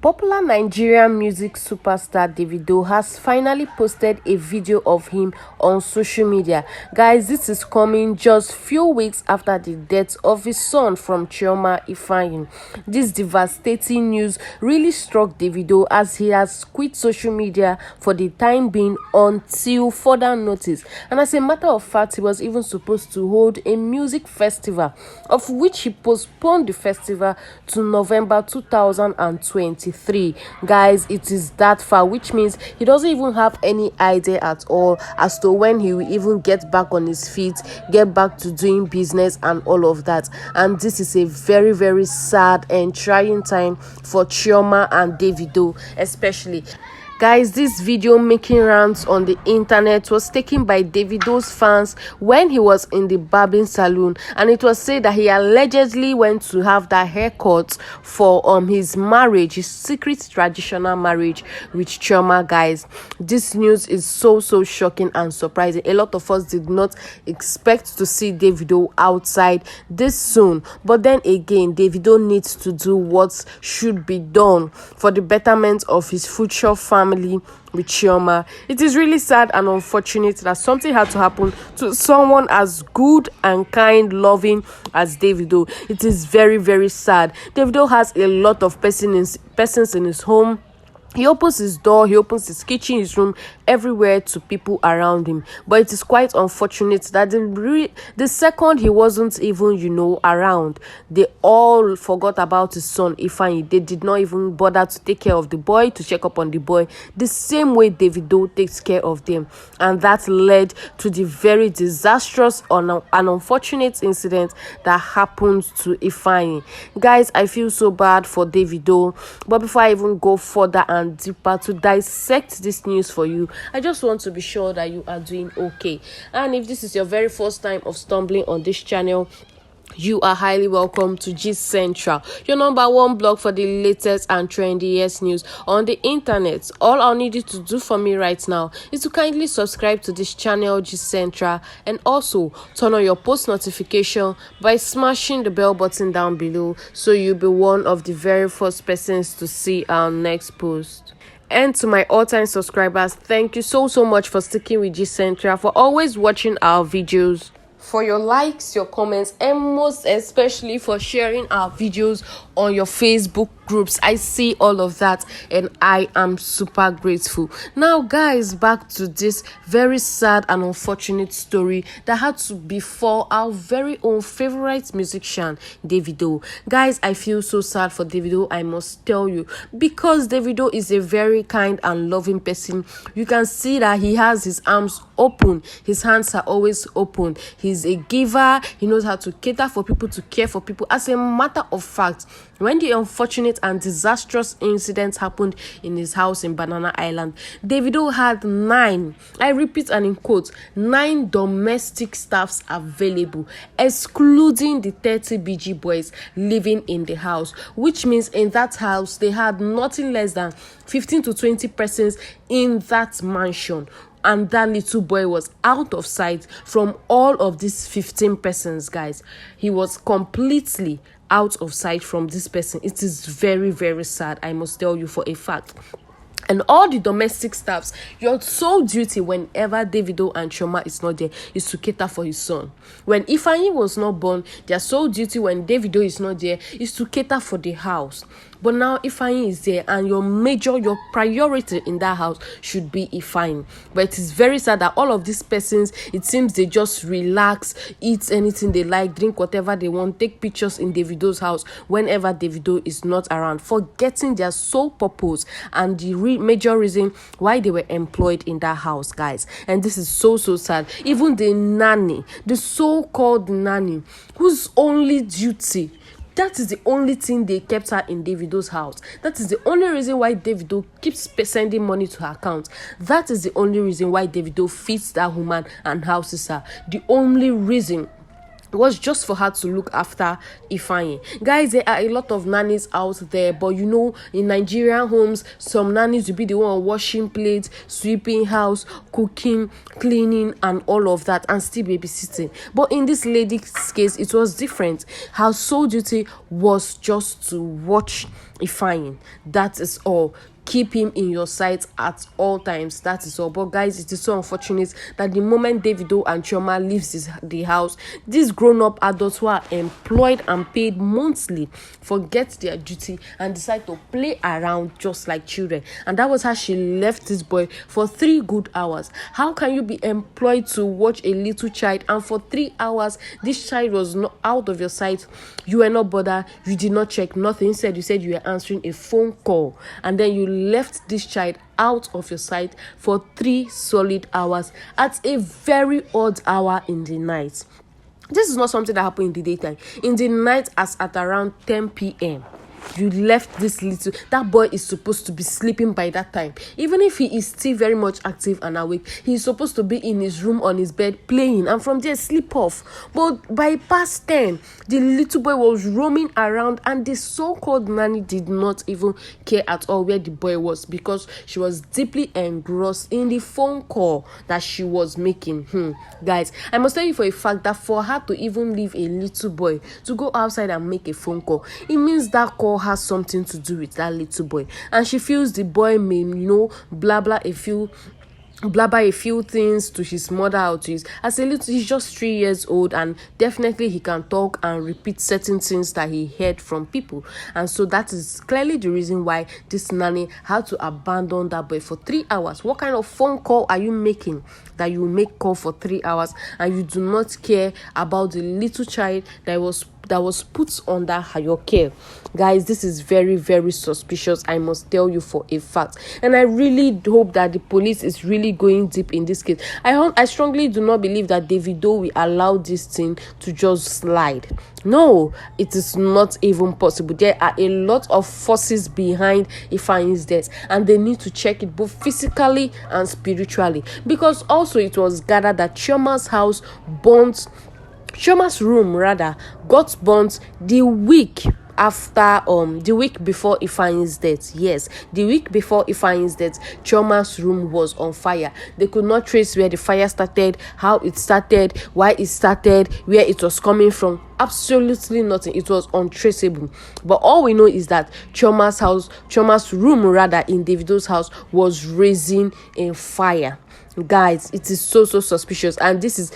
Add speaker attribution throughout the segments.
Speaker 1: Popular Nigerian music superstar DAVIDO has finally posted a video of him on social media. Guys, this is coming just few weeks after the death of his son from Ifeanyi. This devastating news really struck DAVIDO as he has quit social media for the time being until further notice. And as a matter of fact, he was even supposed to hold a music festival, of which he postponed the festival to November 2023. Guys, it is that far, which means he doesn't even have any idea at all as to when he will even get back on his feet, get back to doing business and all of that. And this is a very, very sad and trying time for Chioma and DAVIDO especially. Guys, this video making rounds on the internet was taken by DAVIDO's fans when he was in the barbing salon, and it was said that he allegedly went to have that haircut for his marriage, his secret traditional marriage with Chioma. Guys, this news is so shocking and surprising. A lot of us did not expect to see DAVIDO outside this soon, but then again, DAVIDO needs to do what should be done for the betterment of his future family with Chioma. It is really sad and unfortunate that something had to happen to someone as good and kind, loving as DAVIDO. It is very, very sad. DAVIDO has a lot of persons in his home. He opens his door, he opens his kitchen, his room, everywhere to people around him. But it is quite unfortunate that the second he wasn't even, around, they all forgot about his son, Ifeanyi. They did not even bother to take care of the boy, to check up on the boy, the same way DAVIDO takes care of them. And that led to the very disastrous and unfortunate incident that happened to Ifeanyi. Guys, I feel so bad for DAVIDO. But before I even go further and deeper to dissect this news for you, I just want to be sure that you are doing okay. And if this is your very first time of stumbling on this channel, you are highly welcome to Gist Central, your number one blog for the latest and trendiest news on the internet. All I'll need you to do for me right now is to kindly subscribe to this channel, Gist Central, and also turn on your post notification by smashing the bell button down below, so you'll be one of the very first persons to see our next post. And to my all-time subscribers, thank you so much for sticking with Gist Central, for always watching our videos, for your likes, your comments, and most especially for sharing our videos on your Facebook groups. I see all of that and I am super grateful. Now guys, back to this very sad and unfortunate story that had to befall our very own favorite musician, DAVIDO. Guys, I feel so sad for DAVIDO, I must tell you, because DAVIDO is a very kind and loving person. You can see that he has his arms open, his hands are always open. He's a giver, he knows how to cater for people, to care for people. As a matter of fact, when the unfortunate and disastrous incident happened in his house in Banana Island, DAVIDO had 9, I repeat and in quotes, 9 domestic staffs available, excluding the 30 BG boys living in the house, which means in that house they had nothing less than 15 to 20 persons in that mansion. And that little boy was out of sight from all of these 15 persons, guys. He was completely out of sight from this person. It is very, very sad, I must tell you for a fact. And all the domestic staffs, your sole duty whenever DAVIDO and Chioma is not there is to cater for his son. When Ifeanyi was not born, their sole duty when DAVIDO is not there is to cater for the house. But now Ifeanyi is there, and your priority in that house should be Ifeanyi. But it is very sad that all of these persons, it seems they just relax, eat anything they like, drink whatever they want, take pictures in DAVIDO's house whenever DAVIDO is not around, forgetting their sole purpose and the major reason why they were employed in that house, guys. And this is so sad. Even the nanny, the so-called nanny, whose only duty, that is the only thing they kept her in DAVIDO's house. That is the only reason why DAVIDO keeps sending money to her account. That is the only reason why DAVIDO feeds that woman and houses her. The only reason was just for her to look after Ifeanyi. Guys, there are a lot of nannies out there, but you know, in Nigerian homes, some nannies will be the one washing plates, sweeping house, cooking, cleaning, and all of that, and still babysitting. But in this lady's case, it was different. Her sole duty was just to watch Ifeanyi. That is all. Keep him in your sight at all times. That is all. But guys, it is so unfortunate that the moment Davido and Chioma leaves the house, these grown-up adults who are employed and paid monthly forget their duty and decide to play around just like children. And that was how she left this boy for 3 good hours. How can you be employed to watch a little child, and for 3 hours this child was not out of your sight? You were not bothered, you did not check nothing. Instead, you said you were answering a phone call, and then you left this child out of your sight for 3 solid hours at a very odd hour in the night. This is not something that happened in the daytime. In the night, as at around 10 p.m. you left this little, that boy is supposed to be sleeping by that time. Even if he is still very much active and awake, he is supposed to be in his room on his bed playing, and from there sleep off. But by past 10, the little boy was roaming around, and the so-called nanny did not even care at all where the boy was, because she was deeply engrossed in the phone call that she was making. Guys, I must tell you for a fact that for her to even leave a little boy to go outside and make a phone call, it means that call has something to do with that little boy, and she feels the boy may, blabber a few things to his mother or to his, as a little, he's just 3 years old, and definitely he can talk and repeat certain things that he heard from people. And so that is clearly the reason why this nanny had to abandon that boy for 3 hours. What kind of phone call are you making that you make call for 3 hours and you do not care about the little child that was put under your care? Guys, this is very, very suspicious, I must tell you for a fact. And I really hope that the police is really going deep in this case. I strongly do not believe that Davido will allow this thing to just slide. No, it is not even possible. There are a lot of forces behind Ifeanyi's death, and they need to check it both physically and spiritually, because also it was gathered that Chioma's room got burnt the week before Ifeanyi's death. Yes, the week before Ifeanyi's death, Chioma's room was on fire. They could not trace where the fire started, how it started, why it started, where it was coming from. Absolutely nothing. It was untraceable. But all we know is that Chioma's room in Davido's house was raising in fire. Guys, it is so suspicious, and this is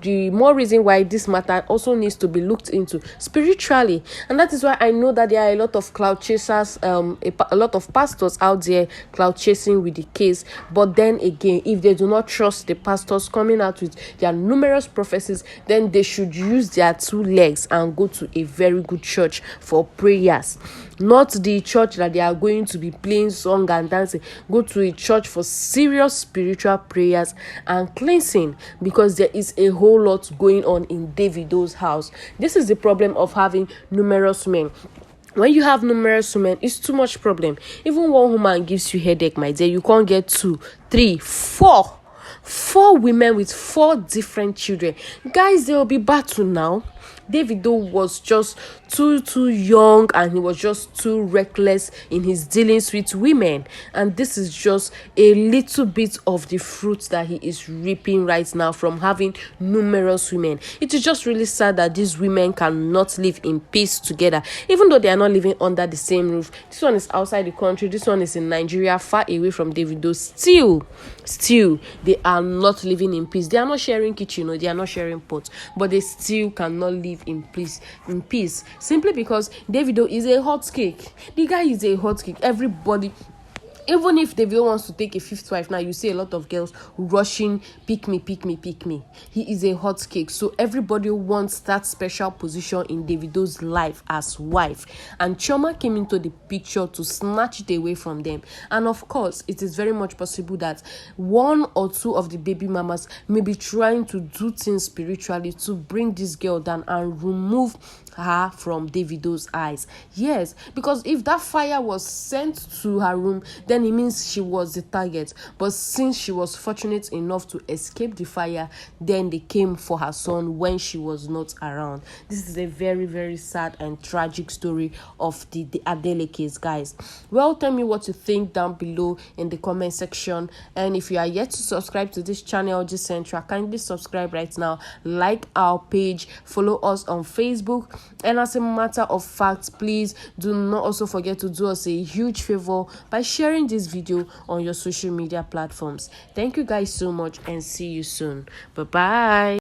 Speaker 1: the more reason why this matter also needs to be looked into spiritually. And that is why I know that there are a lot of cloud chasers, a lot of pastors out there cloud chasing with the case. But then again, if they do not trust the pastors coming out with their numerous prophecies, then they should use their 2 legs and go to a very good church for prayers. Not the church that they are going to be playing song and dancing. Go to a church for serious spiritual prayers and cleansing, because there is a whole lot going on in Davido's house. This is the problem of having numerous men. When you have numerous women, it's too much problem. Even one woman gives you headache, my dear. You can't get 2, 3, 4 women with 4 different children. Guys, there will be battle now. Davido was just too young, and he was just too reckless in his dealings with women. And this is just a little bit of the fruit that he is reaping right now from having numerous women. It is just really sad that these women cannot live in peace together, even though they are not living under the same roof. This one is outside the country, this one is in Nigeria, far away from Davido. Still they are not living in peace. They are not sharing kitchen, they are not sharing pots, but they still cannot live in peace, simply because Davido is a hot cake. The guy is a hot cake. Everybody, even if Davido wants to take a 5th wife now, you see a lot of girls rushing, pick me. He is a hot cake, so everybody wants that special position in Davido's life as wife. And Chioma came into the picture to snatch it away from them. And of course, it is very much possible that 1 or 2 of the baby mamas may be trying to do things spiritually to bring this girl down and remove her from Davido's eyes. Yes, because if that fire was sent to her room, then it means she was the target. But since she was fortunate enough to escape the fire, then they came for her son when she was not around. This is a very, very sad and tragic story of the Adele case, guys. Well, tell me what you think down below in the comment section. And if you are yet to subscribe to this channel, G Central, kindly subscribe right now, like our page, follow us on Facebook, and as a matter of fact, please do not also forget to do us a huge favor by sharing this video on your social media platforms. Thank you guys so much, and see you soon. Bye bye.